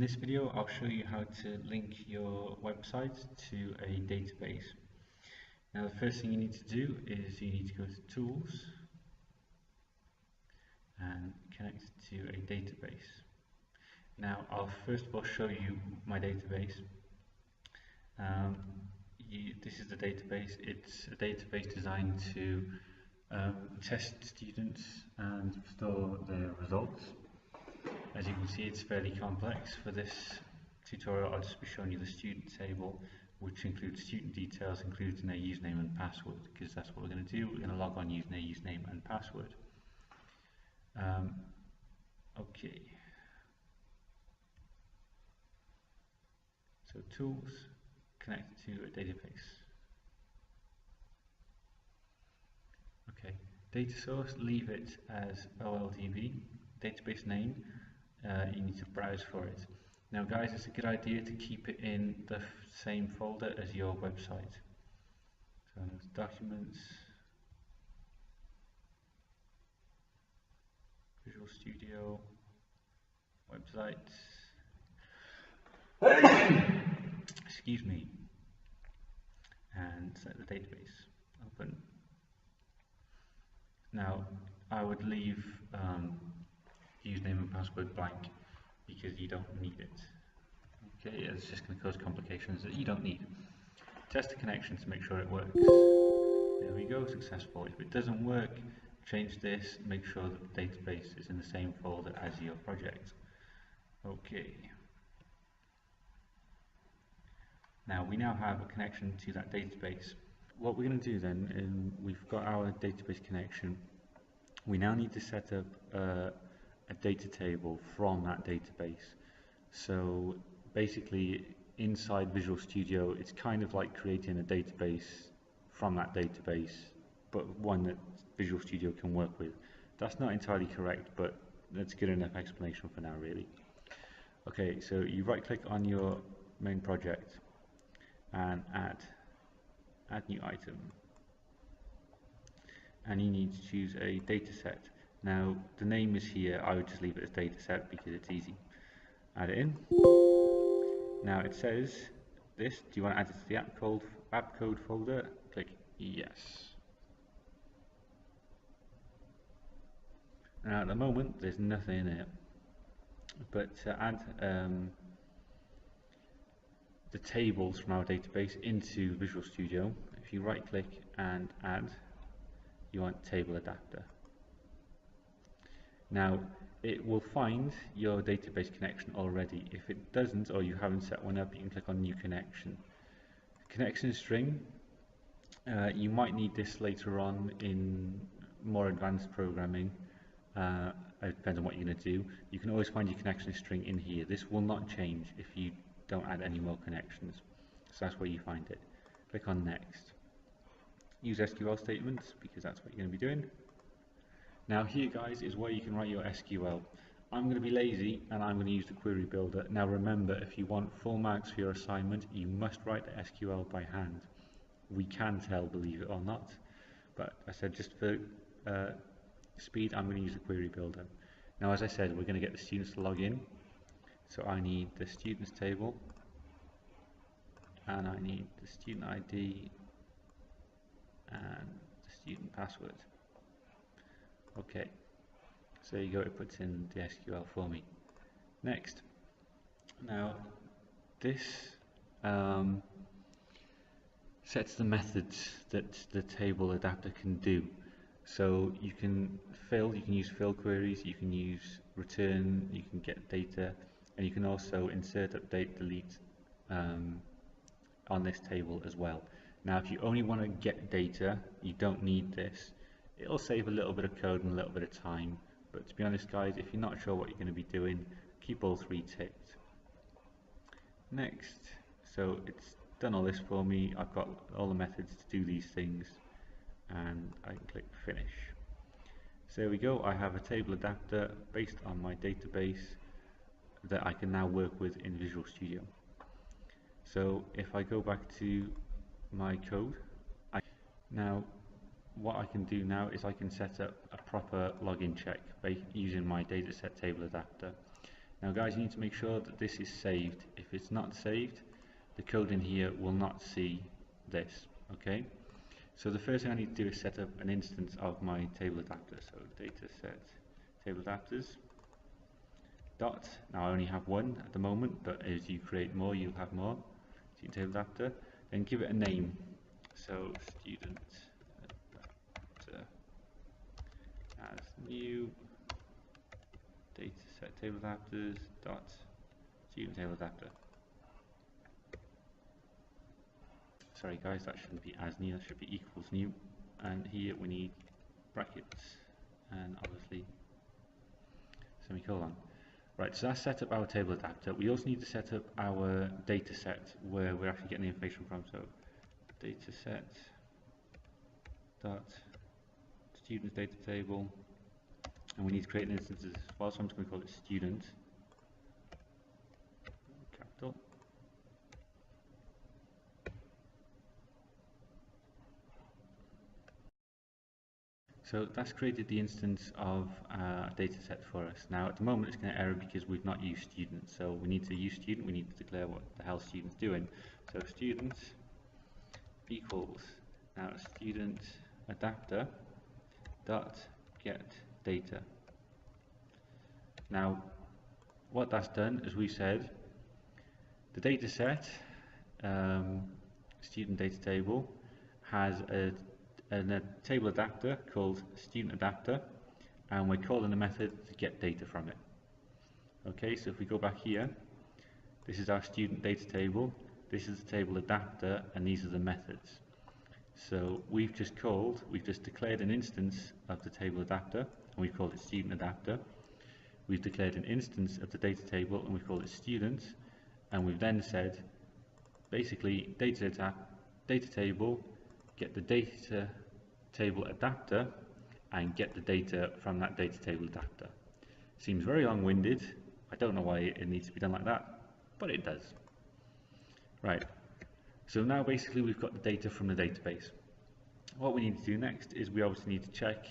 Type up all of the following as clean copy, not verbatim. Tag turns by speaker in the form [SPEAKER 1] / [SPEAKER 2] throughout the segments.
[SPEAKER 1] this video, I'll show you how to link your website to a database. Now, the first thing you need to do is you need to go to Tools and connect to a database. Now, I'll first of all show you my database. This is the database. It's a database designed to test students and store their results. As you can see, it's fairly complex. For this tutorial, I'll just be showing you the student table, which includes student details, including their username and password, because that's what we're going to do. We're going to log on using their username and password. Okay. So Tools, connect to a database. Okay. Data source, leave it as OLDB. Database name, you need to browse for it. Now guys, it's a good idea to keep it in the same folder as your website. So Documents, Visual Studio, Websites, excuse me, and set the database, open. Now I would leave username and password blank because you don't need it. Okay, it's just going to cause complications that you don't need. Test the connection to make sure it works. There we go, successful. If it doesn't work, change this, make sure that the database is in the same folder as your project. Okay. Now we now have a connection to that database. What we're going to do then, we've got our database connection. We now need to set up a data table from that database. So basically, inside Visual Studio, it's kind of like creating a database from that database, but one that Visual Studio can work with. That's not entirely correct, but that's good enough explanation for now, really. Okay, so you right-click on your main project and add new item, and you need to choose a data set. Now the name is here, I would just leave it as data set because it's easy. Add it in. Now it says this, do you want to add it to the app code folder? Click yes. Now at the moment there's nothing in it, but to add the tables from our database into Visual Studio, if you right click and add, you want table adapter. Now it will find your database connection already. If it doesn't, or you haven't set one up, you can click on new connection. Connection string, you might need this later on in more advanced programming. It depends on what you're going to do. You can always find your connection string in here. This will not change if you don't add any more connections. So that's where you find it. Click on next. Use SQL statements because that's what you're going to be doing. Now here guys is where you can write your SQL. I'm going to be lazy and I'm going to use the query builder. Now remember, if you want full marks for your assignment, you must write the SQL by hand. We can tell, believe it or not, but I said just for speed, I'm going to use the query builder. Now as I said, we're going to get the students to log in. So I need the students table, and I need the student ID and the student password. Okay, so there you go, it puts in the SQL for me. Next, now this sets the methods that the table adapter can do. So you can use fill queries, you can use return, you can get data, and you can also insert, update, delete on this table as well. Now if you only want to get data, you don't need this. It'll save a little bit of code and a little bit of time, but to be honest guys, if you're not sure what you're going to be doing, keep all three ticked. Next, so it's done all this for me. I've got all the methods to do these things, and I can click finish. So there we go, I have a table adapter based on my database that I can now work with in Visual Studio. So if I go back to my code, now what I can do now is I can set up a proper login check by using my dataset table adapter. Now guys, you need to make sure that this is saved. If it's not saved, the code in here will not see this, okay? So the first thing I need to do is set up an instance of my table adapter. So dataset table adapters dot, now I only have one at the moment, but as you create more, you'll have more. Student table adapter, then give it a name. So student adapter as new dataset table adapters dot student table adapter. Sorry guys, that shouldn't be as new, that should be equals new. And here we need brackets and obviously semicolon. Right, so that's set up our table adapter. We also need to set up our data set where we're actually getting the information from. So dataset dot students data table, and we need to create an instance as well, so I'm just going to call it student, capital. So that's created the instance of a data set for us. Now at the moment it's going to error because we've not used student. So we need to use student, we need to declare what the hell student's doing. So student equals, now student adapter dot get data. Now what that's done is we said the data set student data table has a table adapter called student adapter, and we're calling a method to get data from it. Okay, so if we go back here, this is our student data table, this is the table adapter, and these are the methods. So we've just declared an instance of the table adapter, and we've called it student adapter. We've declared an instance of the data table, and we've called it student, and we've then said basically data table, get the data table adapter, and get the data from that data table adapter. Seems very long-winded. I don't know why it needs to be done like that, but it does. Right, so now basically we've got the data from the database. What we need to do next is we obviously need to check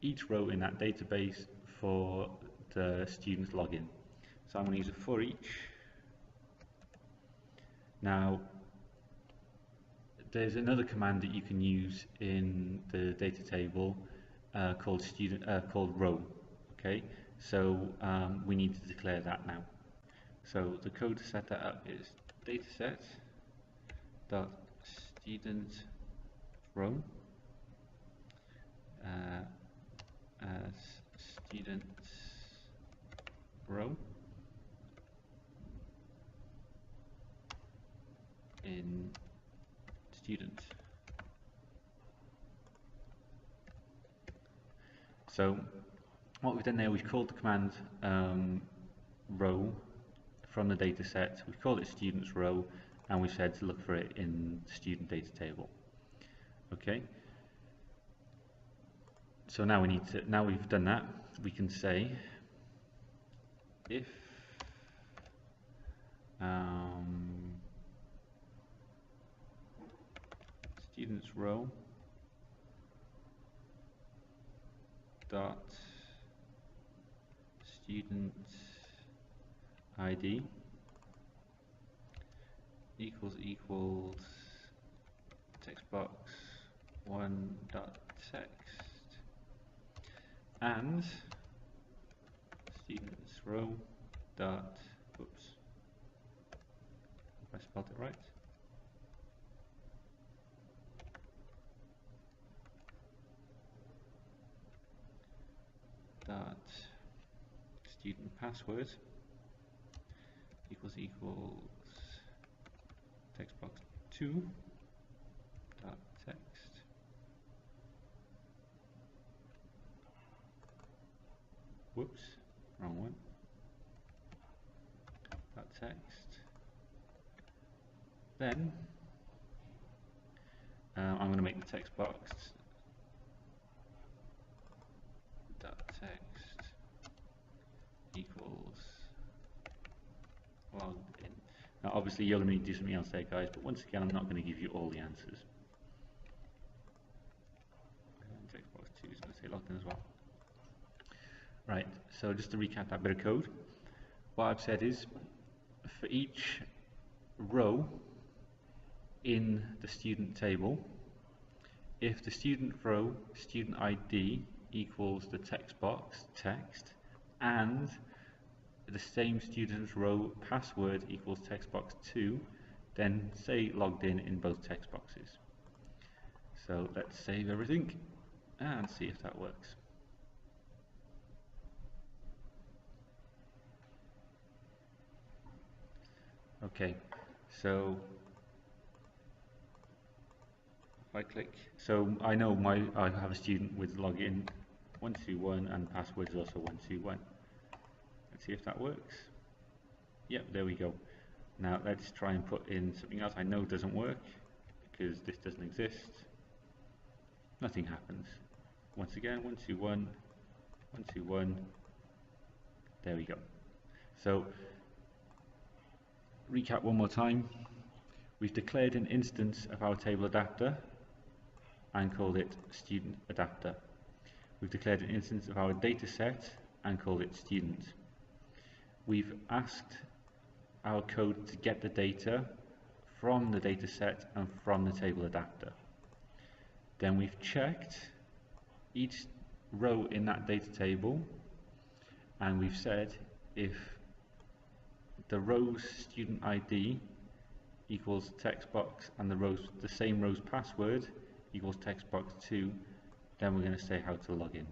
[SPEAKER 1] each row in that database for the student's login. So I'm going to use a for each. Now there's another command that you can use in the data table called row. Okay, so we need to declare that now. So the code to set that up is dataset dot student row as student row in student. So what we've done there, we've called the command row from the data set, we've called it students row, and we've said to look for it in the student data table. Okay, so now we've done that, we can say if students row dot student ID equals text box 1 dot text and students row dot, oops, if I spelled it right, dot student password equals text box 2 dot text whoops, wrong one, dot text. Then I'm going to make the text box dot text equals logged in. Now obviously you're going to need to do something else there guys, but once again I'm not going to give you all the answers. And text box 2 is going to say logged in as well. Right, so just to recap that bit of code, what I've said is for each row in the student table, if the student row student ID equals the text box text and the same student's row password equals text box 2, then say logged in both text boxes. So let's save everything and see if that works. Okay, so if I click, so I know I have a student with login 121 and password is also 121. Let's see if that works. Yep, there we go. Now let's try and put in something else I know doesn't work because this doesn't exist. Nothing happens. Once again, 121, 121. There we go. So recap one more time. We've declared an instance of our table adapter and called it student adapter. We've declared an instance of our data set and called it student. We've asked our code to get the data from the data set and from the table adapter. Then we've checked each row in that data table and we've said if the row's student ID equals text box and the same row's password equals text box 2, then we're going to say how to log in.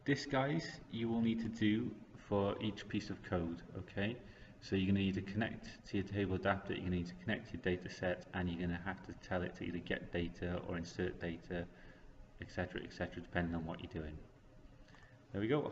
[SPEAKER 1] This, guys, you will need to do for each piece of code, okay? So you're going to need to connect to your table adapter, you're going to need to connect to your data set, and you're going to have to tell it to either get data or insert data, etc., depending on what you're doing. There we go.